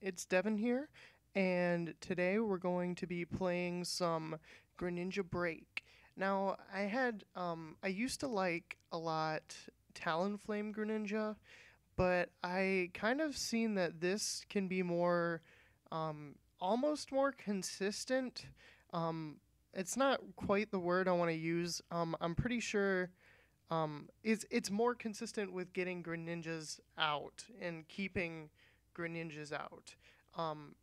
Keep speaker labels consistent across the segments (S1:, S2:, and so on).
S1: It's Devin here, and today we're going to be playing some Greninja Break. Now, I used to like a lot Talonflame Greninja, but I kind of seen that this can be more, almost more consistent. Um, it's not quite the word I want to use. I'm pretty sure it's more consistent with getting Greninjas out and keeping Greninjas out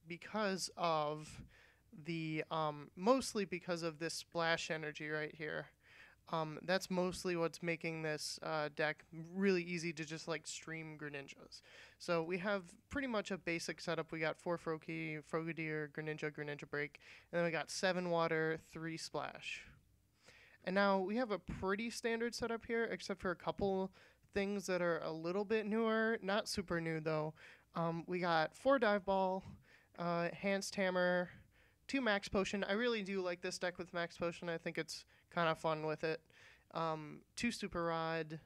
S1: because of the mostly because of this splash energy right here. That's mostly what's making this deck really easy to just like stream Greninjas. So we have pretty much a basic setup. We got 4 Froakie, Frogadier, Greninja, Greninja Break, and then we got 7 Water, 3 Splash. And now we have a pretty standard setup here, except for a couple things that are a little bit newer. Not super new though. We got 4 Dive Ball, Enhanced Hammer, 2 Max Potion. I really do like this deck with Max Potion. I think it's kind of fun with it. 2 Super Rod,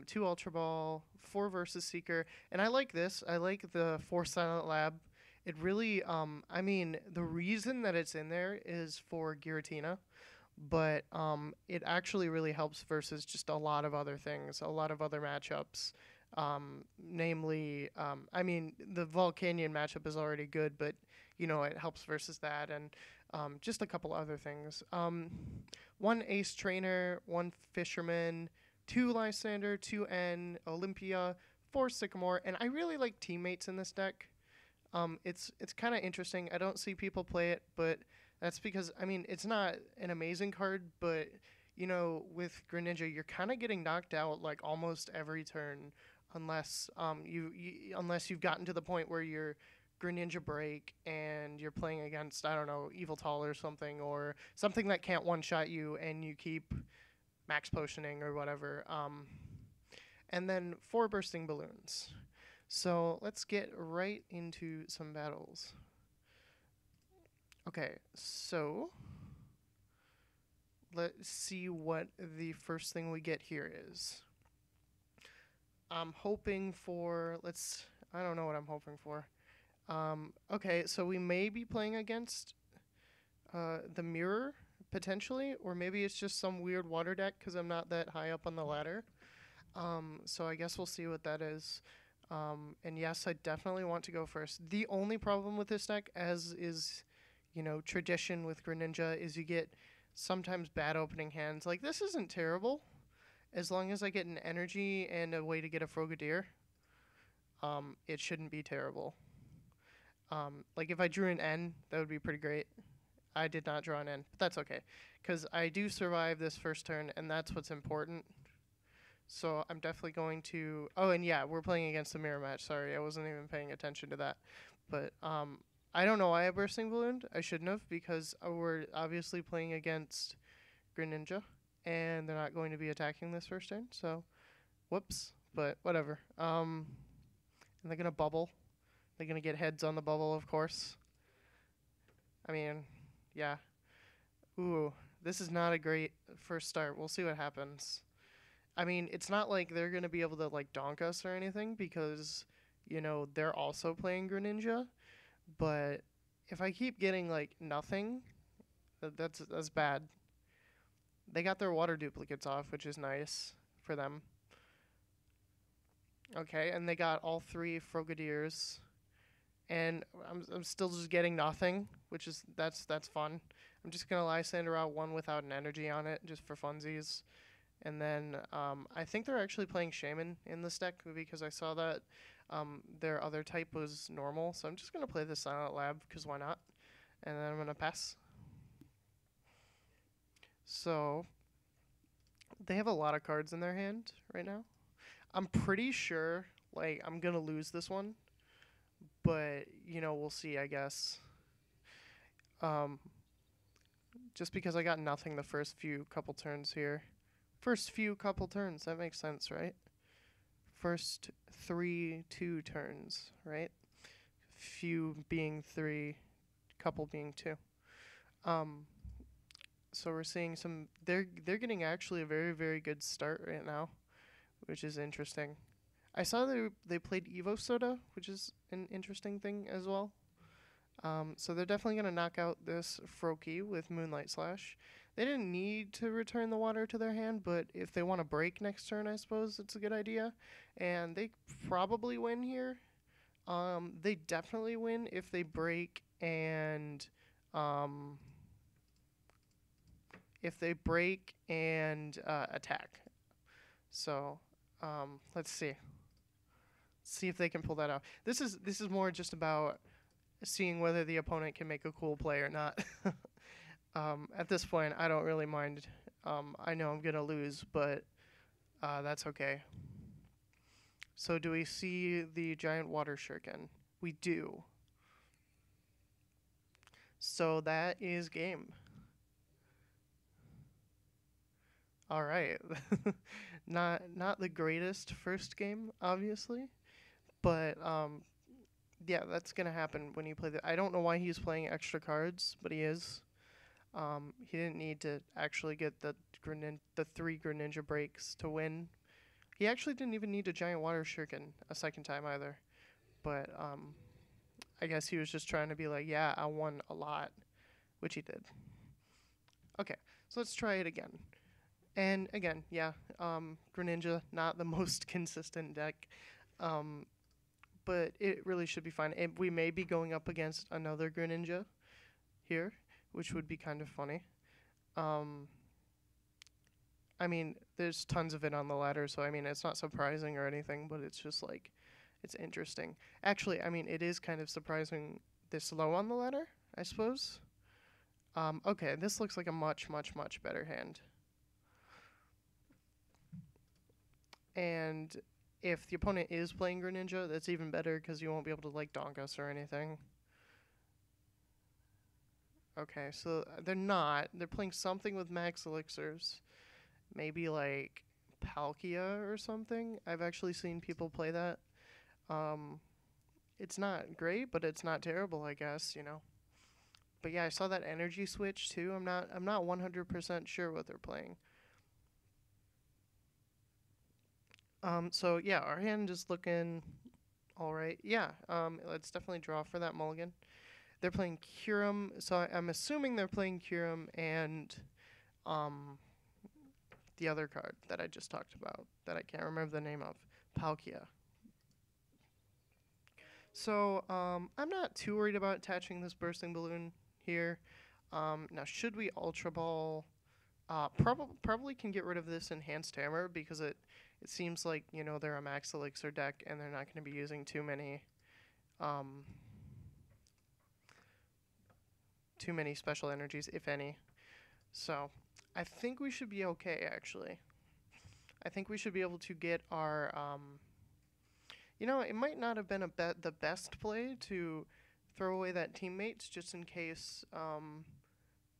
S1: 2 Ultra Ball, 4 Versus Seeker. And I like this. I like the 4 Silent Lab. It really, I mean, the reason that it's in there is for Giratina, but it actually really helps versus just a lot of other things, a lot of other matchups. Namely, I mean, the Volcanion matchup is already good, but it helps versus that, and just a couple other things. 1 Ace Trainer, 1 Fisherman, 2 Lysander, 2 N, Olympia, 4 Sycamore, and I really like teammates in this deck. It's kind of interesting. I don't see people play it, but that's because I mean it's not an amazing card, but with Greninja you're kind of getting knocked out like almost every turn, unless unless you've gotten to the point where you're Greninja Break and you're playing against I don't know Evil Tall or something that can't one shot you and you keep max potioning or whatever. And then 4 bursting balloons. So let's get right into some battles. Okay, so let's see what the first thing we get here is. I'm hoping for, I don't know what I'm hoping for. Okay, so we may be playing against the mirror, potentially, or maybe it's just some weird water deck because I'm not that high up on the ladder. So I guess we'll see what that is. And yes, I definitely want to go first. The only problem with this deck, as is, tradition with Greninja, is you get sometimes bad opening hands. Like, this isn't terrible. As long as I get an energy and a way to get a Frogadier, it shouldn't be terrible. Like, if I drew an N, that would be pretty great. I did not draw an N, but that's okay. Because I do survive this first turn, and that's what's important. So I'm definitely going to. Oh, and yeah, we're playing against a mirror match. Sorry, I wasn't even paying attention to that. But I don't know why I bursting ballooned. I shouldn't have because we're obviously playing against Greninja, and they're not going to be attacking this first turn. So, whoops. But whatever. And they're gonna bubble. They're gonna get heads on the bubble, of course. I mean, yeah. Ooh, this is not a great first start. We'll see what happens. I mean, it's not like they're gonna be able to like donk us or anything because, they're also playing Greninja. But if I keep getting like nothing, that's bad. They got their water duplicates off, which is nice for them. Okay, and they got all 3 Frogadiers, and I'm still just getting nothing, which is that's fun. I'm just gonna Lysander out 1 without an energy on it, just for funsies. And then I think they're actually playing Shaman in this deck because I saw that their other type was normal. So I'm just going to play the Silent Lab because why not? And then I'm going to pass. So they have a lot of cards in their hand right now. I'm pretty sure like I'm going to lose this one. But, we'll see, I guess. Um, just because I got nothing the first few couple turns here. First few couple turns, that makes sense, right? First 2 turns, right? Few being 3, couple being 2. Um, so we're seeing some. They're getting actually a very very good start right now, which is interesting. I saw they played Evo Soda, which is an interesting thing as well. So they're definitely going to knock out this Froakie with Moonlight Slash. They didn't need to return the water to their hand, but if they want to break next turn, I suppose it's a good idea. And they probably win here. They definitely win if they break and um, attack. So let's see. See if they can pull that out. This is more just about seeing whether the opponent can make a cool play or not. At this point, I don't really mind. I know I'm gonna lose, but that's okay. So do we see the giant water shuriken? We do. So that is game. All right. Not the greatest first game, obviously, but yeah, that's gonna happen when you play the. I don't know why he's playing extra cards, but he is. He didn't need to actually get the 3 Greninja breaks to win. He actually didn't even need a giant water shuriken a second time either. But I guess he was just trying to be like, yeah, I won a lot, which he did. Okay, so let's try it again. And again, yeah, Greninja, not the most consistent deck, um, but it really should be fine. And we may be going up against another Greninja here, which would be kind of funny. Um, I mean, there's tons of it on the ladder, so I mean, it's not surprising or anything, but it's just like, it's interesting. Actually, I mean, it is kind of surprising this low on the ladder, I suppose. Okay, this looks like a much, much, much better hand. And if the opponent is playing Greninja, that's even better because you won't be able to like donk us or anything. Okay, so they're not. They're playing something with max elixirs. Maybe like Palkia or something. I've actually seen people play that. Um, it's not great, but it's not terrible, I guess, you know. But yeah, I saw that energy switch too. I'm not 100% sure what they're playing. So yeah, our hand is looking all right. Yeah, let's definitely draw for that mulligan. They're playing Kyurem, so I'm assuming they're playing Kyurem and um the other card that I just talked about that I can't remember the name of, Palkia. So I'm not too worried about attaching this bursting balloon here. Now, should we Ultra Ball? Probably can get rid of this enhanced hammer because it seems like they're a max elixir deck and they're not going to be using um, too many special energies, if any. So I think we should be okay. Actually, I think we should be able to get our. It might not have been the best play to throw away that teammates just in case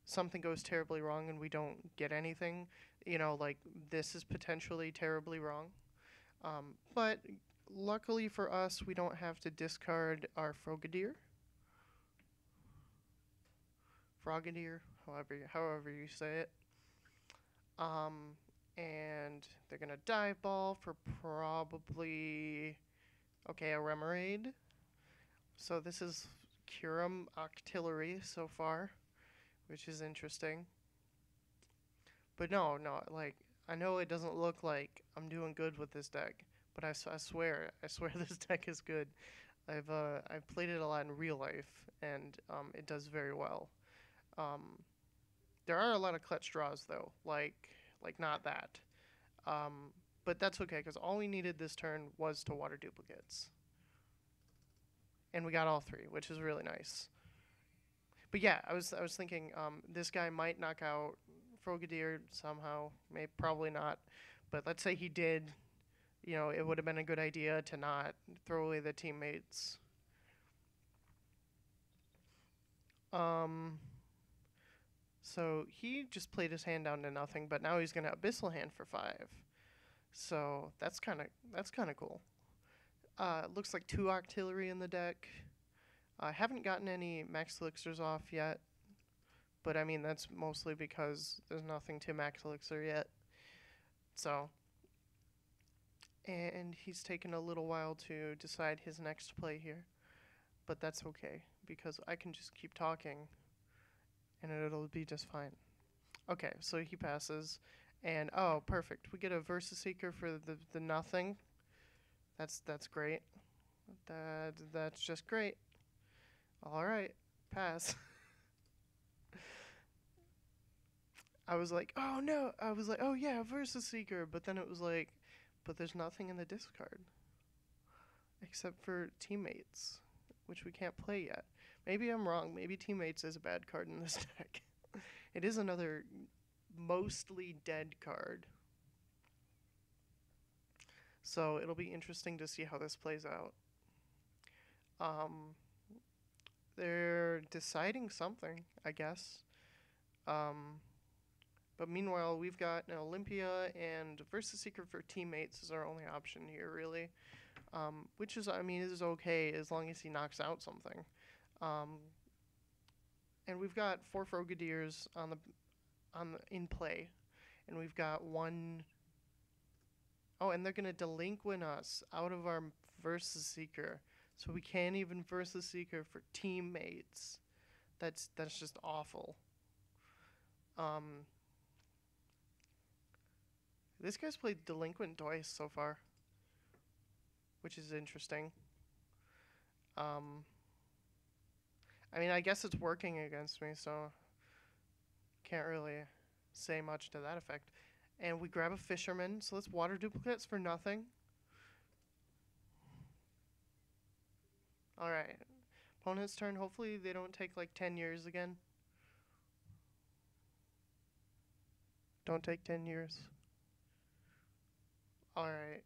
S1: something goes terribly wrong and we don't get anything. Like this is potentially terribly wrong. But luckily for us, we don't have to discard our Frogadier, however you say it. Um, and they're gonna dive ball for probably a Remoraid. So this is Kyurem Octillery so far, which is interesting. But no, like I know it doesn't look like I'm doing good with this deck, but I swear this deck is good. I've played it a lot in real life, and it does very well. Um, there are a lot of clutch draws though, like not that. Um, but that's okay because all we needed this turn was to water duplicates, and we got all 3, which is really nice. But yeah, I was thinking this guy might knock out Frogadier somehow. Probably not, but let's say he did. It would have been a good idea to not throw away the teammates. Um, so he just played his hand down to nothing, but now he's gonna Abyssal Hand for 5. So that's kind of cool. Looks like 2 Octillery in the deck. I haven't gotten any Max Elixirs off yet, but I mean that's mostly because there's nothing to Max Elixir yet. So And he's taken a little while to decide his next play here, but that's okay because I can just keep talking and it'll be just fine. Okay, so he passes, and oh, perfect. We get a Versus Seeker for the nothing. That's great. That's just great. All right, pass. I was like, oh no. I was like, oh yeah, Versus Seeker, but then it was like, but there's nothing in the discard except for Teammates, which we can't play yet. Maybe I'm wrong. Maybe Teammates is a bad card in this deck. It is another mostly dead card. So it'll be interesting to see how this plays out. Um, they're deciding something, I guess. Um, but meanwhile, we've got an Olympia and Versus Seeker for Teammates is our only option here, really. Which is, I mean, is okay as long as he knocks out something. Um, and we've got 4 Frogadiers in play, and we've got one. Oh, and they're gonna delinquent us out of our Versus Seeker, so we can't even Versus Seeker for Teammates. That's just awful. Um, this guy's played Delinquent twice so far, which is interesting. Um, I mean, I guess it's working against me, so can't really say much to that effect. And we grab a Fisherman, so let's Water Duplicates for nothing. Alright. Opponent's turn. Hopefully they don't take like 10 years again. Don't take 10 years. Alright.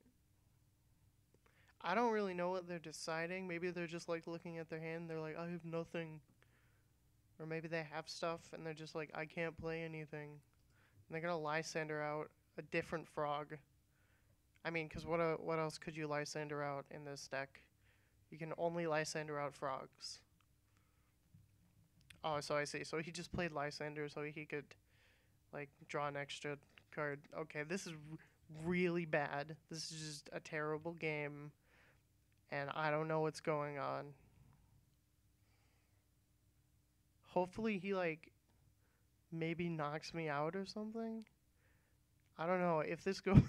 S1: I don't really know what they're deciding. Maybe they're just like looking at their hand. They're like, I have nothing. Or maybe they have stuff and they're just like, I can't play anything. And they're gonna Lysander out a different frog. I mean, because what else could you Lysander out in this deck? You can only Lysander out frogs. Oh, so I see. So he just played Lysander so he could, like, draw an extra card. Okay, this is really bad. This is just a terrible game. And I don't know what's going on. Hopefully he, like, maybe knocks me out or something. I don't know. If this go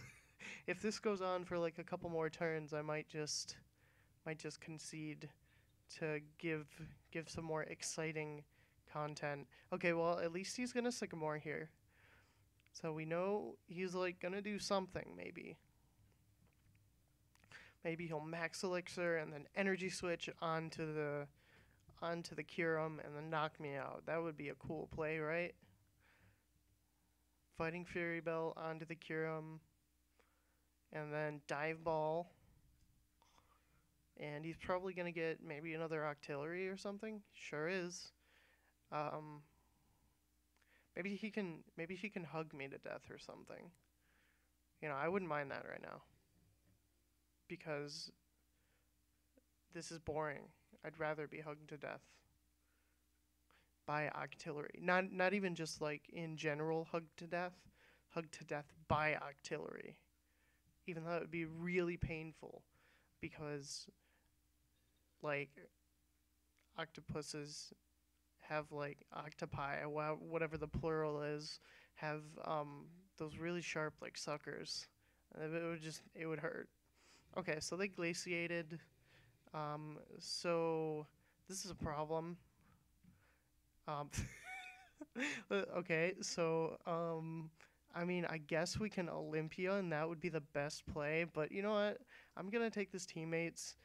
S1: if this goes on for like a couple more turns, I might just concede to give some more exciting content. Okay, well, at least he's gonna Sycamore here. So we know he's like gonna do something, maybe. Maybe he'll Max Elixir and then Energy Switch onto the Curum and then knock me out. That would be a cool play, right? Fighting Fury Bell onto the Curum and then Dive Ball. And he's probably gonna get maybe another Octillery or something. Sure is. Um, maybe he can hug me to death or something. You know, I wouldn't mind that right now. Because this is boring. I'd rather be hugged to death by Octillery. Not even just like in general hugged to death. Hugged to death by Octillery. Even though it would be really painful. Because like octopuses have like octopi, whatever the plural is, have those really sharp like suckers. It would hurt. Okay, so they glaciated. So this is a problem. Um, okay, so I mean, I guess we can Olympia, and that would be the best play. But you know what? I'm gonna take this Teammates,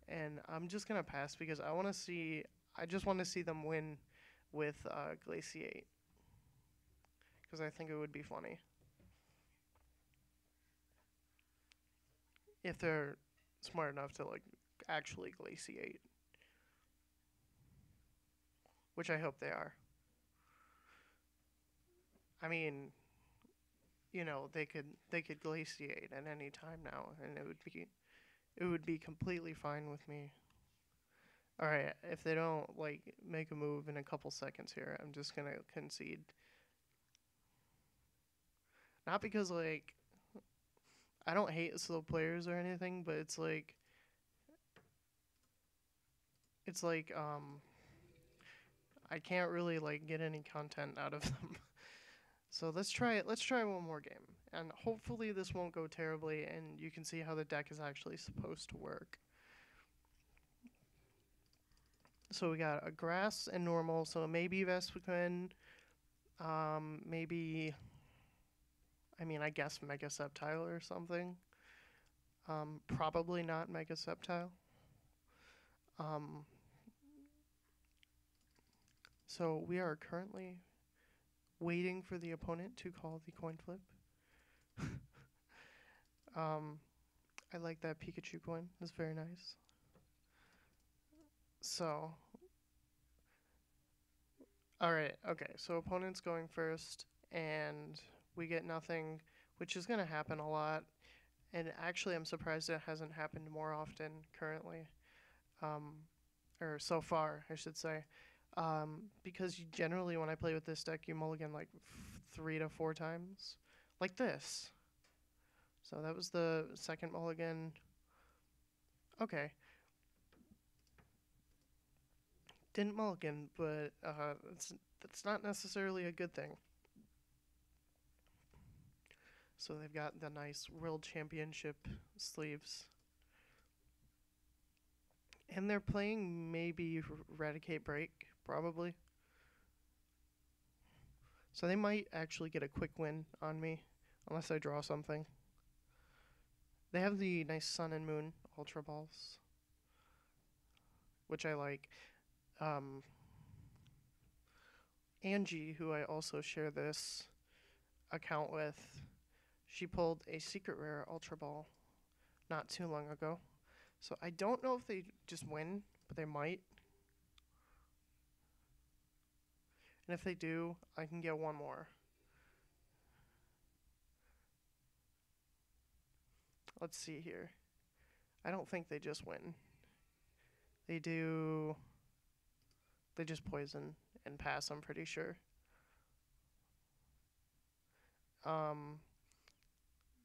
S1: and I'm just gonna pass because I want to see. I just want to see them win with Glaciate because I think it would be funny if they're smart enough to like actually Glaciate, which I hope they are. I mean, you know, they could Glaciate at any time now, and it would be completely fine with me. All right, if they don't like make a move in a couple seconds here, I'm just gonna concede. Not because like I don't hate slow players or anything, but it's like I can't really like get any content out of them. So let's try it. Let's try one more game, and hopefully this won't go terribly, and you can see how the deck is actually supposed to work. So we got a grass and normal. So maybe Vespiquen, maybe I mean I guess Mega Sceptile or something. Probably not Mega Sceptile. Um, so we are currently waiting for the opponent to call the coin flip. um, I like that Pikachu coin. It's very nice. So, all right, okay. So opponent's going first, and we get nothing, which is gonna happen a lot. And actually, I'm surprised it hasn't happened more often currently, um, or so far, I should say. Because you generally, when I play with this deck, you mulligan like 3 to 4 times, like this. So that was the second mulligan. Okay, didn't mulligan, but that's not necessarily a good thing. So they've got the nice World Championship sleeves. And they're playing maybe Eradicate Break, probably. So they might actually get a quick win on me, unless I draw something. They have the nice Sun and Moon Ultra Balls, which I like. Um, Angie, who I also share this account with, she pulled a secret rare Ultra Ball not too long ago. So I don't know if they just win, but they might. And if they do, I can get one more. Let's see here. I don't think they just win. They do. They just poison and pass, I'm pretty sure. Um,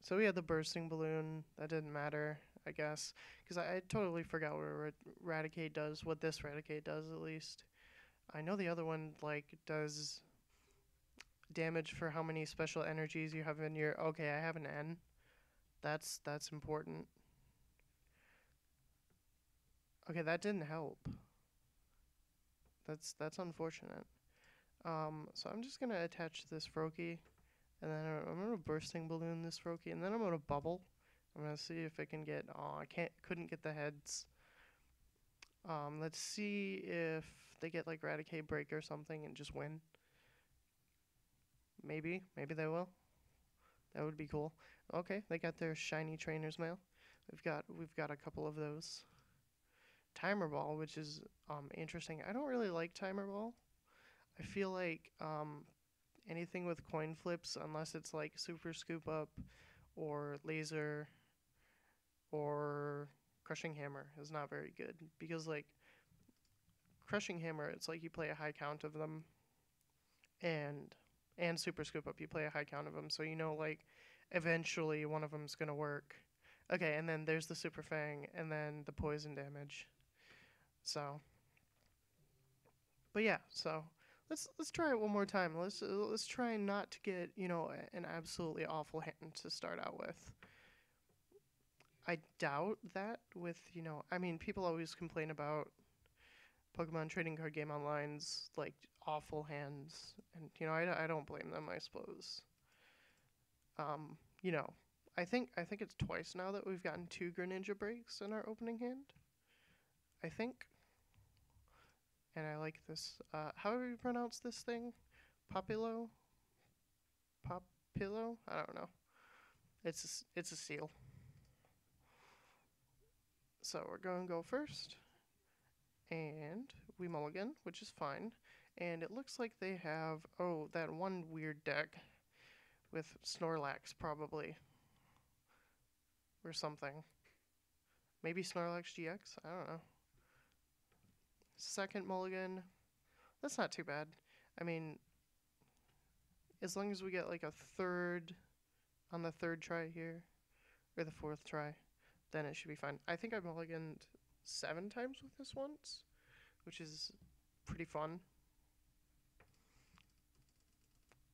S1: so we had the bursting balloon. That didn't matter, I guess. Because I totally forgot what Raticate does, what this Raticate does, at least. I know the other one, like, does damage for how many special energies you have in your. Okay, I have an N. That's important. Okay, that didn't help. That's unfortunate. So I'm just gonna attach this Froakie, and then I'm gonna bursting balloon this Froakie, and then I'm gonna bubble. I'm gonna see if I can get. Oh, couldn't get the heads. Let's see if they get like Raticate Break or something and just win. Maybe they will. That would be cool. Okay, they got their shiny trainer's mail. We've got a couple of those. Timer Ball, which is interesting. I don't really like Timer Ball. I feel like anything with coin flips, unless it's like Super Scoop Up or Laser or Crushing Hammer, is not very good. Because, like, Crushing Hammer, it's like you play a high count of them, and Super Scoop Up, you play a high count of them, so you know, like, eventually one of them's gonna work. Okay, and then there's the Super Fang, and then the poison damage. So, but yeah, so let's try it one more time. Let's try not to get an absolutely awful hand to start out with. I doubt that with I mean people always complain about Pokemon Trading Card Game Online's like awful hands, and I don't blame them. I suppose. Um, you know, I think it's twice now that we've gotten 2 Greninja breaks in our opening hand. I think, and I like this. How do you pronounce this thing? Popilo? Popilo? I don't know. It's a seal. So we're going to go first, and we mulligan, which is fine. And it looks like they have that one weird deck with Snorlax probably or something. Maybe Snorlax GX. I don't know. Second mulligan. That's not too bad. I mean, as long as we get like a third on the third try here, or the fourth try, then it should be fine. I think I mulliganed 7 times with this once, which is pretty fun.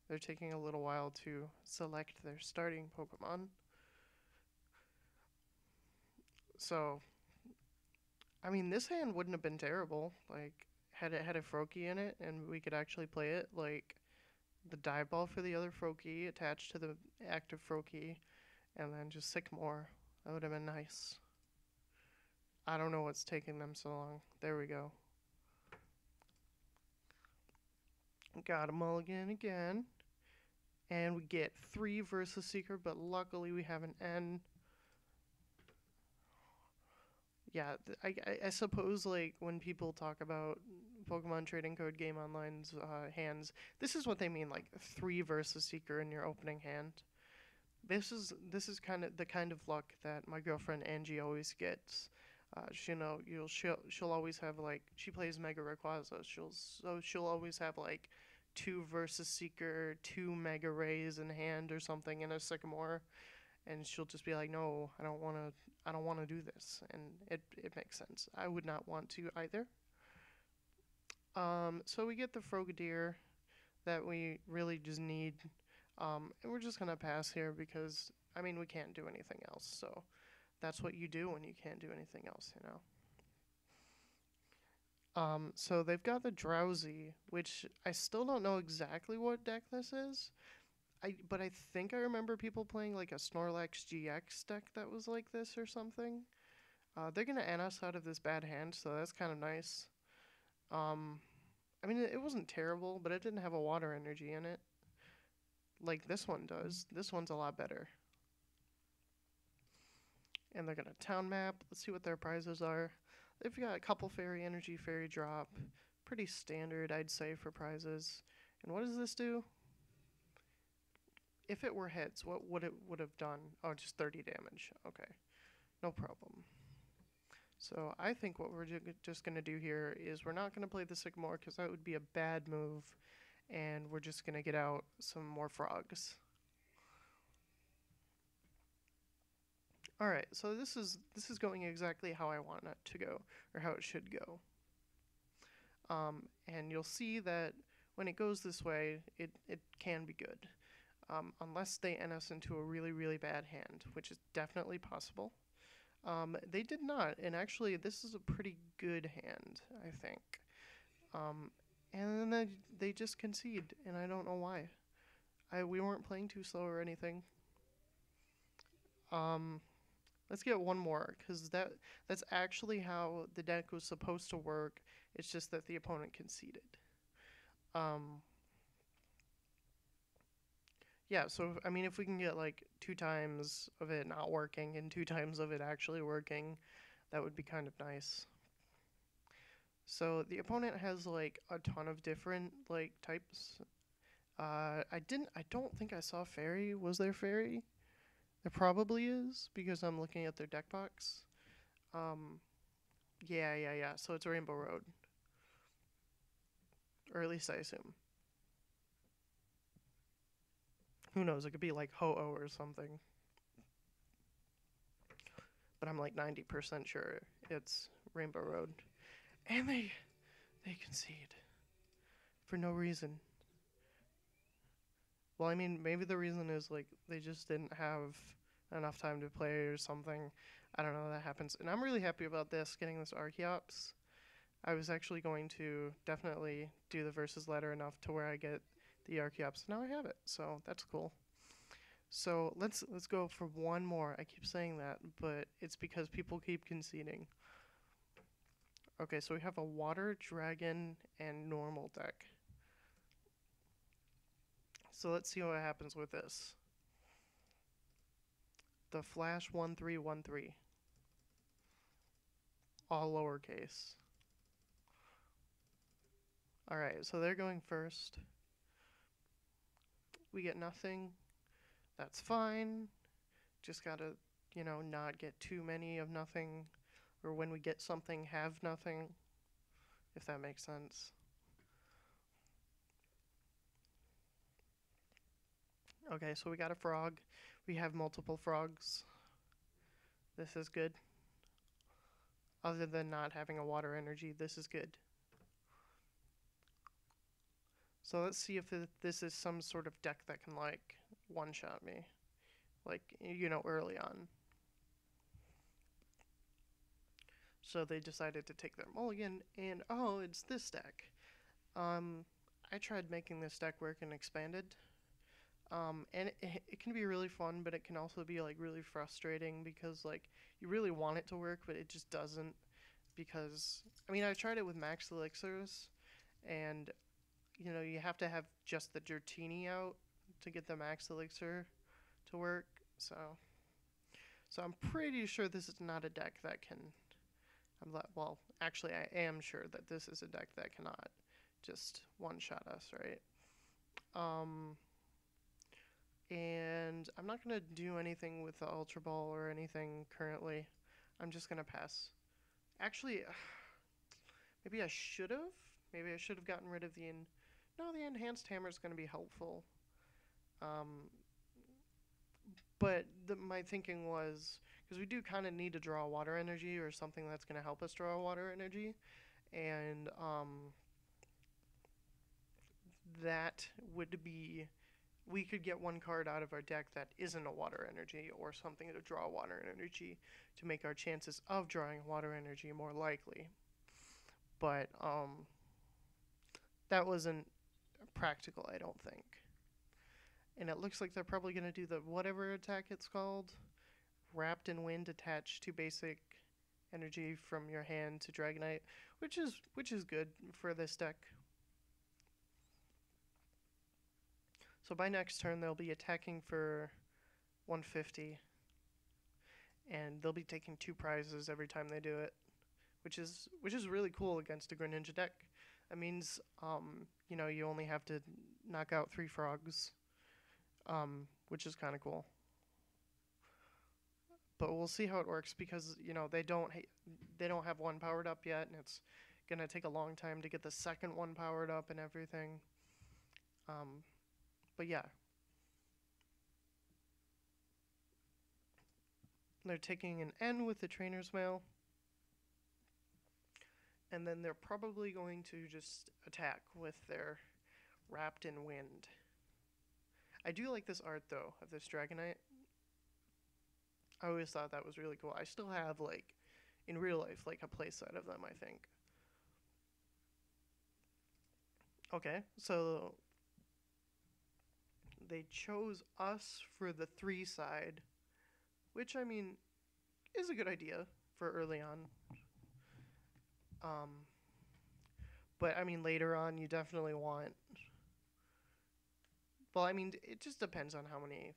S1: They're taking a little while to select their starting Pokemon. So, I mean, this hand wouldn't have been terrible. Like, had it had a Froakie in it and we could actually play it, like, the dive ball for the other Froakie attached to the active Froakie, and then just Sycamore. That would have been nice. I don't know what's taking them so long. There we go. Got a mulligan again. And we get 3 versus Seeker, but luckily we have an N. Yeah, I suppose, like, when people talk about Pokemon Trading Card Game Online's hands, this is what they mean, like, 3 versus Seeker in your opening hand. This is kind of the kind of luck that my girlfriend Angie always gets. She'll always have, like, she plays Mega Rayquaza. She'll always have, like, 2 versus Seeker, 2 Mega Rays in hand or something, and a Sycamore, and she'll just be like, "No, I don't want to do this," and it makes sense. I would not want to either. So we get the Frogadier that we really just need, and we're just gonna pass here because I mean we can't do anything else. So that's what you do when you can't do anything else, you know. So they've got the Drowsy, which I still don't know exactly what deck this is. But I think I remember people playing like a Snorlax GX deck that was like this or something. They're gonna end us out of this bad hand, so that's kind of nice. Um, I mean, it wasn't terrible, but it didn't have a water energy in it, like this one does. This one's a lot better. And they're gonna town map. Let's see what their prizes are. They've got a couple fairy energy, fairy drop. Pretty standard, I'd say, for prizes. And what does this do? If it were heads, what would it would have done? Oh, just 30 damage. Okay, no problem. So I think what we're just going to do here is we're not going to play the Sycamore because that would be a bad move. And we're just going to get out some more frogs. Alright, so this is going exactly how I want it to go, or how it should go. And you'll see that when it goes this way, it can be good. Unless they end us into a really, really bad hand, which is definitely possible. They did not, and actually this is a pretty good hand, I think. And then they just concede, and I don't know why. We weren't playing too slow or anything. Let's get one more, because that's actually how the deck was supposed to work. It's just that the opponent conceded. Yeah, so, I mean, if we can get, like, 2 times of it not working and 2 times of it actually working, that would be kind of nice. So, the opponent has, like, a ton of different, like, types. I don't think I saw Fairy. Was there Fairy? There probably is, because I'm looking at their deck box. Yeah. So it's Rainbow Road. Or at least I assume. Who knows? It could be like Ho-Oh or something. But I'm like 90% sure it's Rainbow Road. And they concede. For no reason. Well, I mean, maybe the reason is like they just didn't have enough time to play or something. I don't know, that happens. And I'm really happy about this, getting this Archeops. I was actually going to definitely do the versus ladder enough to where I get the Archeops. Now I have it, so that's cool. So let's go for one more. I keep saying that, but it's because people keep conceding. Okay, so we have a water, dragon, and normal deck. So let's see what happens with this. The Flash 1313. All lowercase. Alright, so they're going first. We get nothing. That's fine. Just gotta, not get too many of nothing. Or when we get something, have nothing. If that makes sense. Okay, so we got a frog. We have multiple frogs. This is good. Other than not having a water energy, this is good. So let's see if this is some sort of deck that can, like, one-shot me. Like, early on. So they decided to take their mulligan, and oh, it's this deck. Um, I tried making this deck work and expanded. And it can be really fun, but it can also be like really frustrating because like you really want it to work, but it just doesn't. Because I mean, I tried it with max elixirs, and you have to have just the Dratini out to get the max elixir to work. So I'm pretty sure this is not a deck that can. Well, actually, I am sure that this is a deck that cannot just one shot us, right? Um, and I'm not going to do anything with the Ultra Ball or anything currently. I'm just going to pass. Actually, maybe I should have. Maybe I should have gotten rid of the No, the enhanced hammer is going to be helpful. Um, but my thinking was because we do kind of need to draw water energy or something that's going to help us draw water energy, and that would be we could get one card out of our deck that isn't a water energy or something to draw water energy to make our chances of drawing water energy more likely. But that wasn't practical, I don't think. And it looks like they're probably going to do the whatever attack it's called, wrapped in wind, attached to basic energy from your hand to Dragonite, which is good for this deck. So by next turn they'll be attacking for 150, and they'll be taking 2 prizes every time they do it, which is really cool against a Greninja deck. That means you only have to knock out 3 frogs, which is kind of cool. But we'll see how it works because they don't have one powered up yet, and it's gonna take a long time to get the second one powered up and everything. But yeah, they're taking an N with the trainer's mail, and then they're probably going to just attack with their wrapped in wind. I do like this art though of this Dragonite. I always thought that was really cool. I still have like in real life like a playset of them, I think. Okay, so they chose us for the 3 side, which I mean is a good idea for early on. Um, but I mean later on you definitely want. Well, I mean it just depends on how many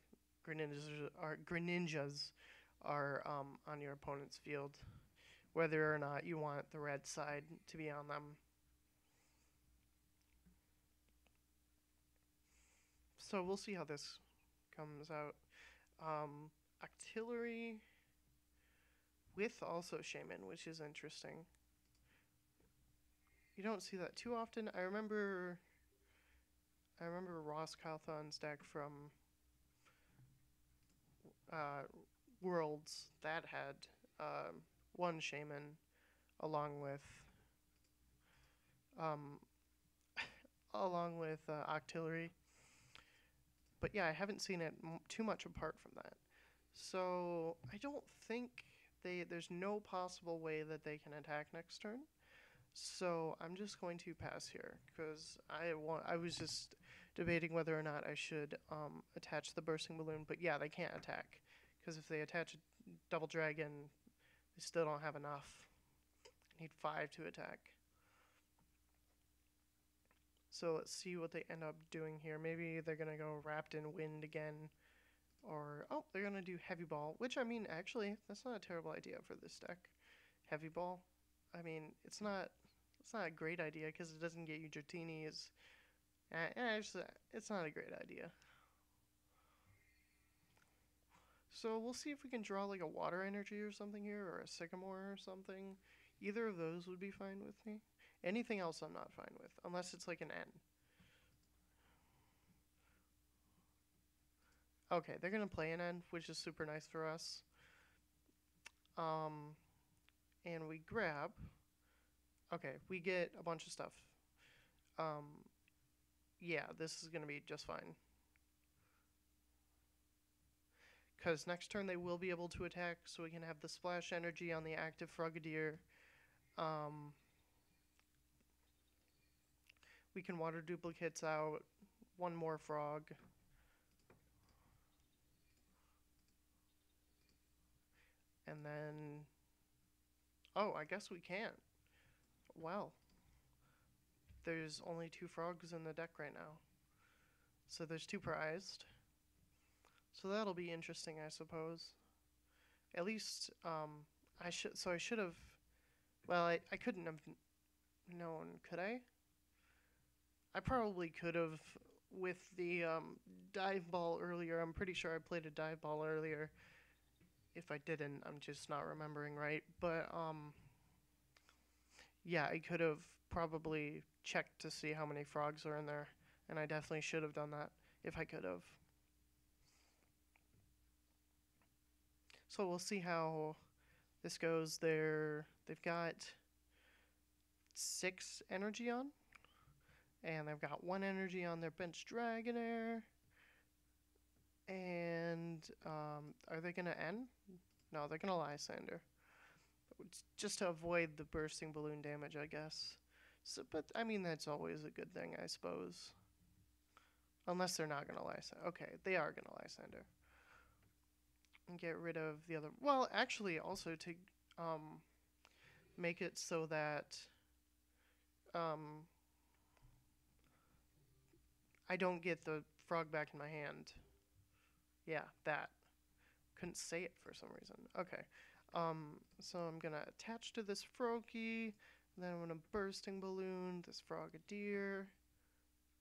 S1: Greninjas are on your opponent's field, whether or not you want the red side to be on them. So we'll see how this comes out. Artillery with also Shaman, which is interesting. You don't see that too often. I remember Ross Calthon's deck from uh, Worlds that had one Shaman along with um, Octillery. But yeah, I haven't seen it too much apart from that. So I don't think there's no possible way that they can attack next turn. So I'm just going to pass here because I was just debating whether or not I should attach the bursting balloon. But yeah, they can't attack because if they attach a double dragon, they still don't have enough. I need 5 to attack. So let's see what they end up doing here. Maybe they're gonna go wrapped in wind again, or they're gonna do heavy ball. Which I mean, actually, that's not a terrible idea for this deck. Heavy ball. I mean, it's not a great idea because it doesn't get you Dratini's. It's not a great idea. So we'll see if we can draw like a water energy or something here, or a sycamore or something. Either of those would be fine with me. Anything else I'm not fine with, unless it's like an N. Okay, they're gonna play an N, which is super nice for us. Um, and we grab. Okay, we get a bunch of stuff. Um, yeah, this is gonna be just fine. Because next turn they will be able to attack, so we can have the splash energy on the active Frogadier. Um, we can water duplicates out. One more frog. And then. Oh, I guess we can't. Well, there's only two frogs in the deck right now. So there's two prized. So that'll be interesting, I suppose. At least, I should. So I should have. Well, I couldn't have known, could I? I probably could have with the dive ball earlier. I'm pretty sure I played a dive ball earlier. If I didn't, I'm just not remembering right. But yeah, I could have probably checked to see how many frogs are in there, and I definitely should have done that if I could have. So we'll see how this goes. They've got 6 energy on, and they've got 1 energy on their bench Dragonair. And are they gonna end? No, they're gonna Lysander. It's just to avoid the bursting balloon damage, I guess. So, but I mean that's always a good thing, I suppose. Unless they're not gonna Lysander. Okay, they are gonna Lysander. And get rid of the other. Well, actually, also to um, make it so that um, I don't get the frog back in my hand. Yeah, that. Couldn't say it for some reason. Okay. So I'm gonna attach to this Froakie, then I'm gonna bursting balloon this Frogadier,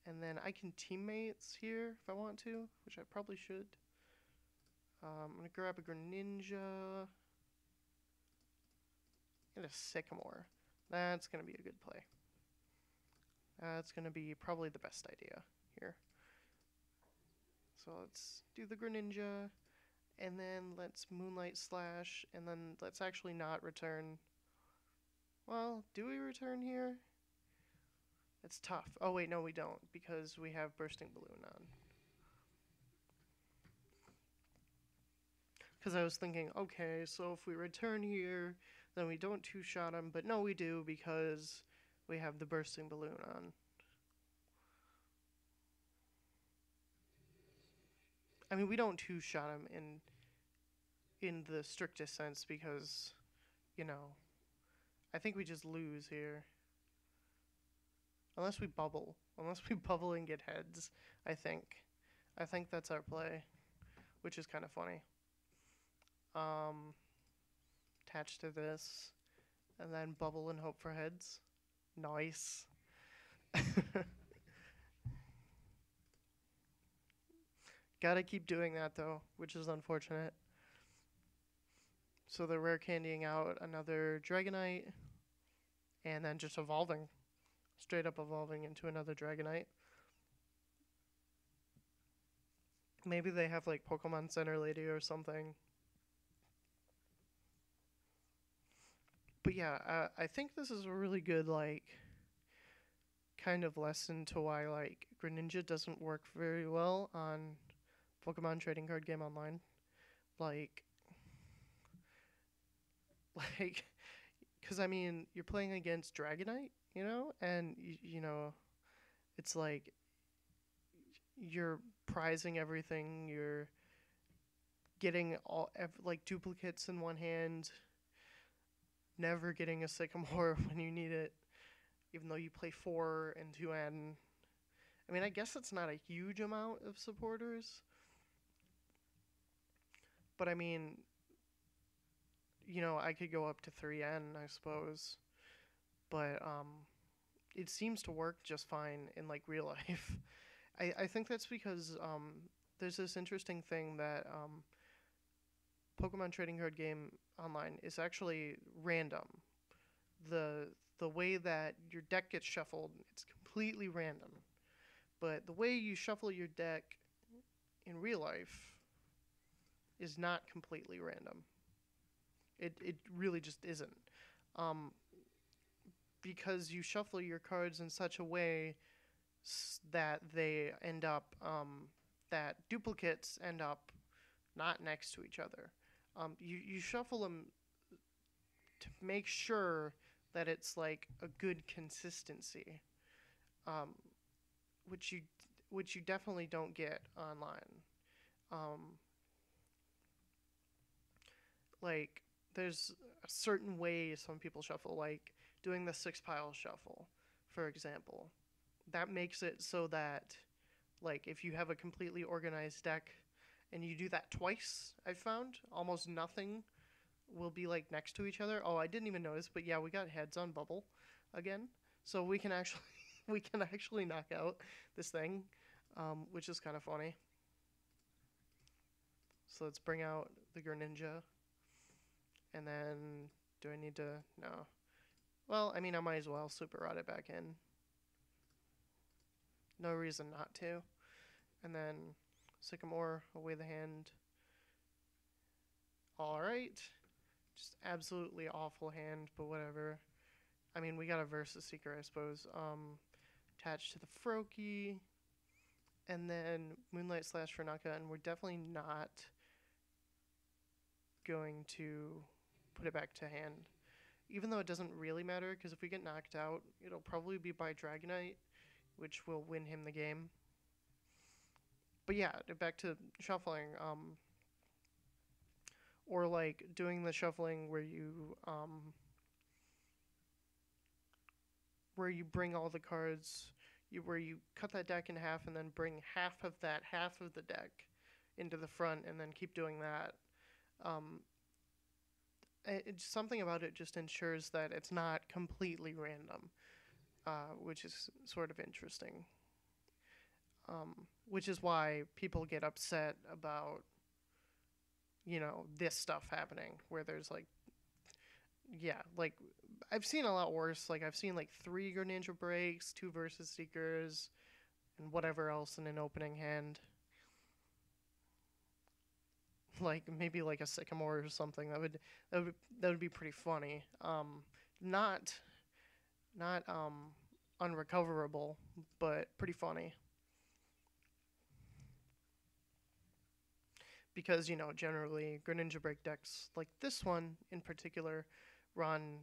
S1: and then I can teammates here if I want to, which I probably should. I'm gonna grab a Greninja and a Sycamore. That's gonna be a good play. That's gonna be probably the best idea here. So let's do the Greninja, and then let's Moonlight Slash, and then let's actually not return. Well, do we return here? It's tough. Oh wait, no we don't, because we have Bursting Balloon on. Because I was thinking, okay, so if we return here, then we don't two-shot him, but no we do because we have the Bursting Balloon on. I mean, we don't two-shot him in the strictest sense because, you know, I think we just lose here. Unless we bubble. Unless we bubble and get heads, I think. I think that's our play, which is kind of funny. Attach to this, and then bubble and hope for heads. Nice. Gotta keep doing that though, which is unfortunate. So they're rare candying out another Dragonite, and then just evolving. Straight up evolving into another Dragonite. Maybe they have like Pokemon Center Lady or something. But yeah, I think this is a really good like kind of lesson to why like Greninja doesn't work very well on Pokemon Trading Card Game Online. Like, like, because I mean, you're playing against Dragonite, you know, and you know, it's like you're prizing everything. You're getting like duplicates in one hand, never getting a Sycamore when you need it, even though you play 4 and 2N. I mean, I guess it's not a huge amount of supporters, but I mean, you know, I could go up to 3N, I suppose, but it seems to work just fine in like real life. I think that's because there's this interesting thing that Pokemon Trading Card Game Online is actually random. The the way that your deck gets shuffled, it's completely random. But the way you shuffle your deck in real life is not completely random. It really just isn't. Um, because you shuffle your cards in such a way that they end up that duplicates end up not next to each other. You shuffle them to make sure that it's like a good consistency, um, which you which you definitely don't get online. Um, like there's a certain way some people shuffle, like doing the six pile shuffle, for example. That makes it so that like if you have a completely organized deck and you do that twice, I've found almost nothing will be like next to each other. Oh, I didn't even notice, but yeah, we got heads on bubble again, so we can actually we can actually knock out this thing, which is kind of funny. So let's bring out the Greninja, and then do I need to? No. Well, I mean, I might as well super rod it back in. No reason not to. And then Sycamore away the hand. All right. Just absolutely awful hand, but whatever. I mean, we got a Versus Seeker, I suppose. Attached to the Froakie, and then Moonlight Slash for knockout, and we're definitely not going to put it back to hand. Even though it doesn't really matter, because if we get knocked out, it'll probably be by Dragonite, which will win him the game. But yeah, back to shuffling. Or like doing the shuffling where you bring all the cards, where you cut that deck in half and then bring half of that half of the deck into the front and then keep doing that. Um, something about it just ensures that it's not completely random, which is sort of interesting. Which is why people get upset about this stuff happening where there's like yeah, like I've seen a lot worse. Like I've seen like 3 Greninja breaks, 2 Versus Seekers, and whatever else in an opening hand. Like maybe like a Sycamore or something. That would be pretty funny. Not not unrecoverable, but pretty funny because generally Greninja break decks like this one in particular run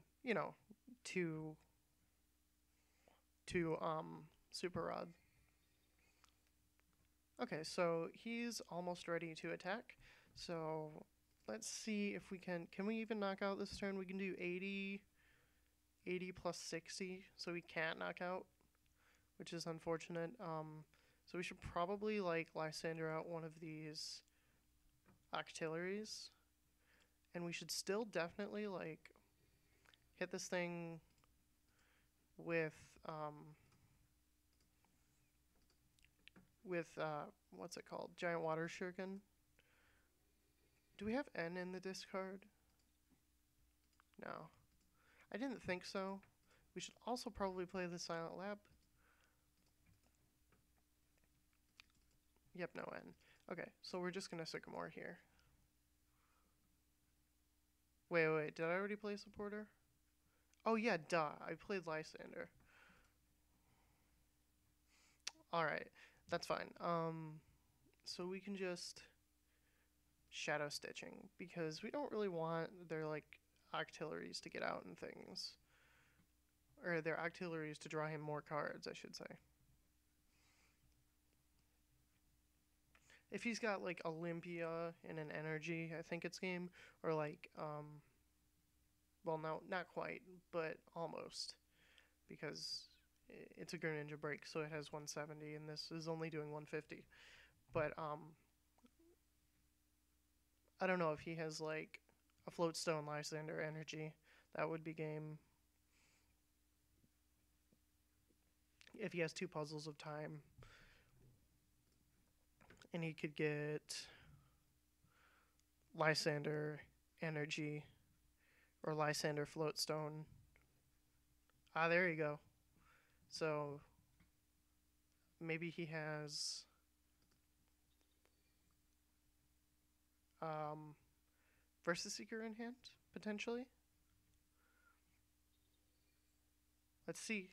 S1: two Super Rod. Okay, so he's almost ready to attack. So let's see if we can we even knock out this turn? We can do 80 plus 60, so we can't knock out, which is unfortunate. So we should probably like Lysander out one of these Octilleries, and we should still definitely like hit this thing with what's it called? Giant Water Shuriken. Do we have N in the discard? No. I didn't think so. We should also probably play the Silent Lab. Yep, no N. Okay, so we're just gonna Sycamore here. Wait, did I already play Supporter? Oh yeah, duh, I played Lysander. Alright, that's fine. So we can just Shadow Stitching, because we don't really want their, like, Octilleries to get out and things. Or their Octilleries to draw him more cards, I should say. If he's got, like, Olympia and an Energy, I think it's game, or, like, well, no, not quite, but almost. Because it's a Greninja Break, so it has 170, and this is only doing 150. But, I don't know if he has, like, a Floatstone Lysander Energy. That would be game. If he has 2 Puzzles of Time. And he could get Lysander Energy or Lysander Floatstone. Ah, there you go. So maybe he has Versus Seeker in hand. potentially. Let's see.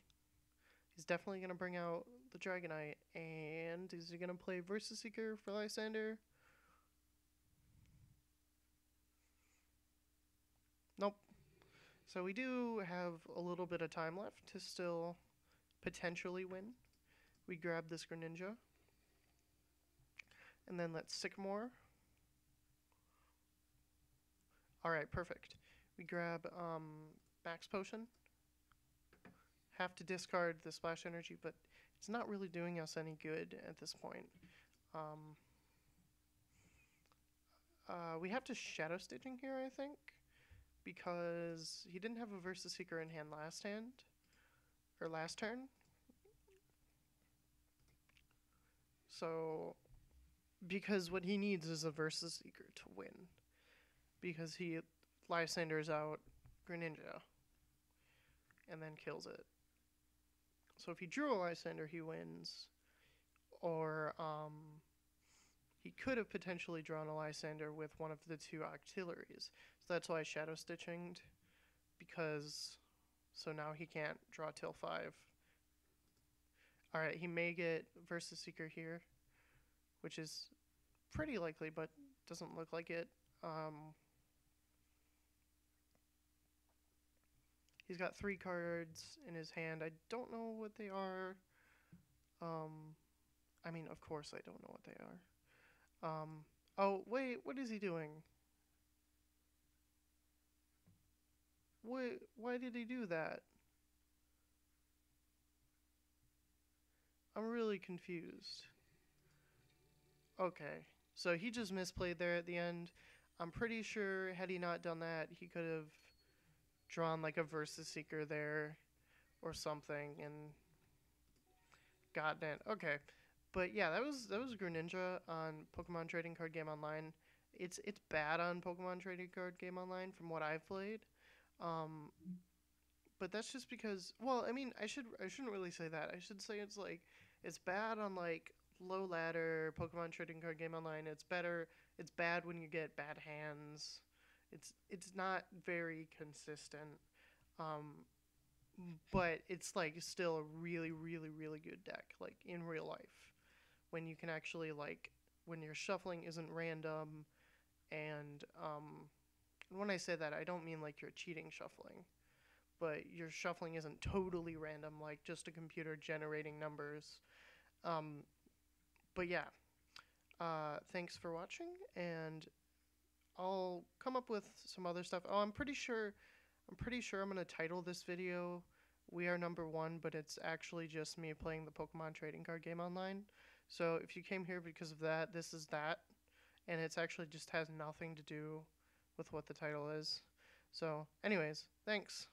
S1: He's definitely going to bring out the Dragonite. And is he going to play Versus Seeker for Lysander? Nope. So we do have a little bit of time left to still potentially win. We grab this Greninja. And then let's Sycamore. Alright, perfect. We grab Max Potion. Have to discard the Splash Energy, but it's not really doing us any good at this point. Um, we have to Shadow Stitching here, I think, because he didn't have a Versus Seeker in hand last turn. So, because what he needs is a Versus Seeker to win, because he Lysanders out Greninja and then kills it. So if he drew a Lysander, he wins, or he could have potentially drawn a Lysander with one of the two auxiliaries. So that's why Shadow Stitching, because so now he can't draw till 5. Alright, he may get Versus Seeker here, which is pretty likely, but doesn't look like it. He's got 3 cards in his hand. I don't know what they are. I mean, of course I don't know what they are. Oh, wait, what is he doing? Why did he do that? I'm really confused. Okay, so he just misplayed there at the end. I'm pretty sure had he not done that, he could have drawn like a Versus Seeker there or something and gotten it. Okay, but yeah, that was Greninja on Pokemon Trading Card Game Online. It's bad on Pokemon Trading Card Game Online from what I've played. Um, but that's just because, well, I mean, I shouldn't really say that. I should say it's bad on like low ladder Pokemon Trading Card Game Online. It's bad when you get bad hands. It's not very consistent. Um, but it's like still a really really really good deck like in real life when you can actually like when your shuffling isn't random and when I say that I don't mean like you're cheating shuffling, but your shuffling isn't totally random, like just a computer generating numbers. Um, but yeah, thanks for watching, and I'll come up with some other stuff. Oh, I'm pretty sure I'm gonna title this video "We Are Number One," but it's actually just me playing the Pokemon Trading Card Game Online. So if you came here because of that, this is that, and it's actually just has nothing to do with what the title is. So, anyways, thanks.